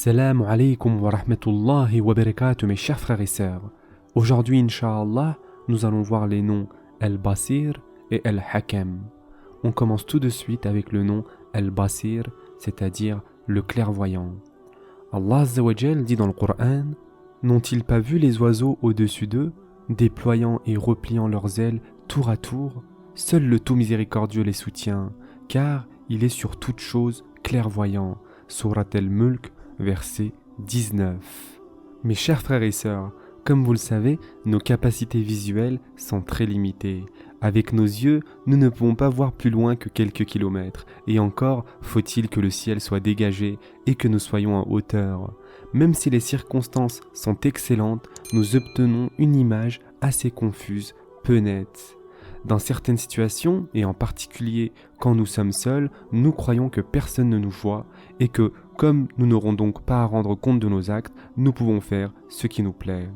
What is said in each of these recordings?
Assalamu alaikum wa rahmatullahi wa barakatuh mes chers frères et sœurs. Aujourd'hui, Inch'Allah, nous allons voir les noms Al-Basir et Al-Hakam. On commence tout de suite avec le nom Al-Basir, c'est-à-dire le clairvoyant. Allah Azza wa Jal dit dans le Coran: N'ont-ils pas vu les oiseaux au-dessus d'eux, déployant et repliant leurs ailes tour à tour? Seul le tout miséricordieux les soutient, car il est sur toute chose clairvoyant. Surat Al-Mulk, verset 19. Mes chers frères et sœurs, comme vous le savez, nos capacités visuelles sont très limitées. Avec nos yeux, nous ne pouvons pas voir plus loin que quelques kilomètres, et encore faut-il que le ciel soit dégagé et que nous soyons en hauteur. Même si les circonstances sont excellentes, nous obtenons une image assez confuse, peu nette. Dans certaines situations, et en particulier quand nous sommes seuls, nous croyons que personne ne nous voit et que, comme nous n'aurons donc pas à rendre compte de nos actes, nous pouvons faire ce qui nous plaît.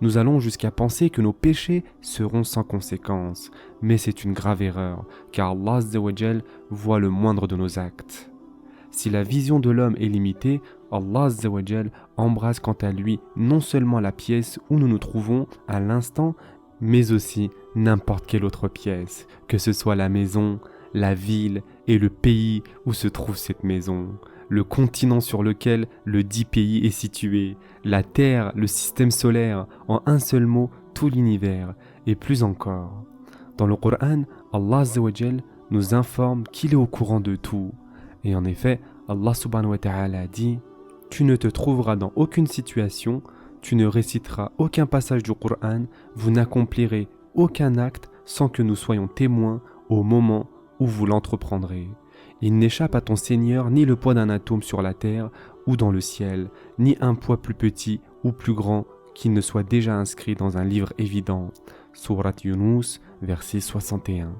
Nous allons jusqu'à penser que nos péchés seront sans conséquence, mais c'est une grave erreur, car Allah Azza wa Jal voit le moindre de nos actes. Si la vision de l'homme est limitée, Allah Azza wa Jal embrasse quant à lui non seulement la pièce où nous nous trouvons à l'instant, mais aussi n'importe quelle autre pièce, que ce soit la maison, la ville et le pays où se trouve cette maison, le continent sur lequel le dit pays est situé, la Terre, le système solaire, en un seul mot, tout l'univers, et plus encore. Dans le Coran, Allah Azza wa Jal nous informe qu'il est au courant de tout. Et en effet, Allah subhanahu wa ta'ala dit: Tu ne te trouveras dans aucune situation, tu ne réciteras aucun passage du Coran, vous n'accomplirez aucun acte sans que nous soyons témoins au moment où vous l'entreprendrez. Il n'échappe à ton Seigneur ni le poids d'un atome sur la terre ou dans le ciel, ni un poids plus petit ou plus grand qu'il ne soit déjà inscrit dans un livre évident. Surat Yunus, verset 61.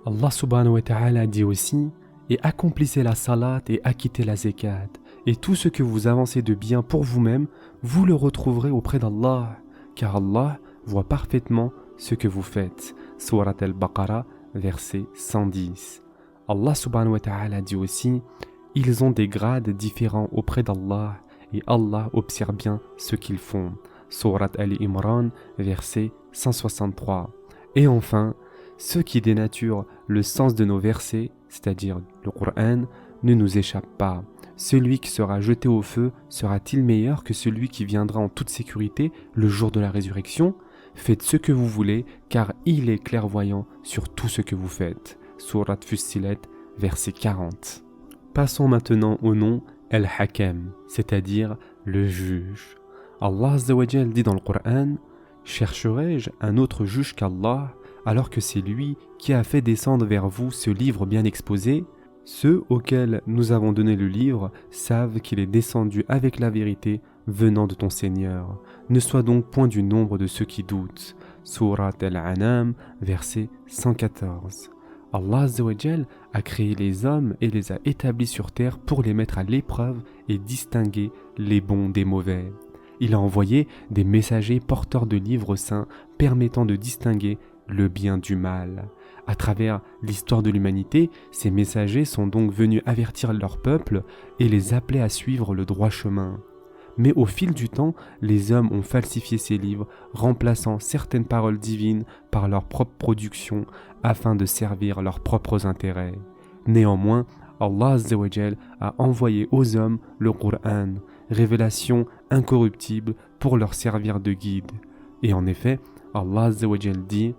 Allah subhanahu wa ta'ala dit aussi: Et accomplissez la salat et acquittez la zakat, et tout ce que vous avancez de bien pour vous-même, vous le retrouverez auprès d'Allah, car Allah voit parfaitement ce que vous faites. Surat Al-Baqarah, verset 110. Allah subhanahu wa ta'ala dit aussi: Ils ont des grades différents auprès d'Allah, et Allah observe bien ce qu'ils font. Surat Al-Imran, verset 163. Et enfin, ce qui dénature le sens de nos versets, c'est-à-dire le Coran, ne nous échappe pas. Celui qui sera jeté au feu sera-t-il meilleur que celui qui viendra en toute sécurité le jour de la résurrection? Faites ce que vous voulez, car il est clairvoyant sur tout ce que vous faites. Surat Fussilet, verset 40. Passons maintenant au nom Al-Hakam, c'est-à-dire le juge. Allah Azza wa Jal dit dans le Coran: Chercherai-je un autre juge qu'Allah, alors que c'est lui qui a fait descendre vers vous ce livre bien exposé? Ceux auxquels nous avons donné le livre savent qu'il est descendu avec la vérité venant de ton Seigneur. Ne sois donc point du nombre de ceux qui doutent. Surat Al-An'am, verset 114. Allah Azza wa Jal a créé les hommes et les a établis sur terre pour les mettre à l'épreuve et distinguer les bons des mauvais. Il a envoyé des messagers porteurs de livres saints permettant de distinguer le bien du mal. À travers l'histoire de l'humanité, ces messagers sont donc venus avertir leur peuple et les appeler à suivre le droit chemin. Mais au fil du temps, les hommes ont falsifié ces livres, remplaçant certaines paroles divines par leur propre production afin de servir leurs propres intérêts. Néanmoins, Allah Azza wa Jal a envoyé aux hommes le Coran, révélation incorruptible pour leur servir de guide. Et en effet, Allah Azza wa Jal dit: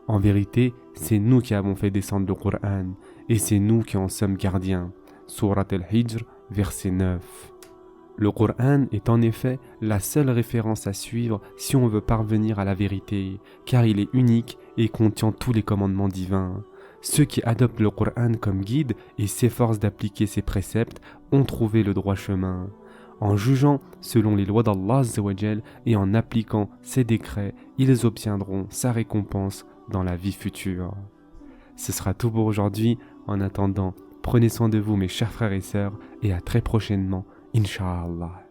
En vérité, c'est nous qui avons fait descendre le Coran, et c'est nous qui en sommes gardiens. Surat Al-Hijr, verset 9. Le Coran est en effet la seule référence à suivre si on veut parvenir à la vérité, car il est unique et contient tous les commandements divins. Ceux qui adoptent le Coran comme guide et s'efforcent d'appliquer ses préceptes ont trouvé le droit chemin. En jugeant selon les lois d'Allah Azza wa Jal et en appliquant ses décrets, ils obtiendront sa récompense dans la vie future. Ce sera tout pour aujourd'hui. En attendant, prenez soin de vous mes chers frères et sœurs et à très prochainement, Inch'Allah.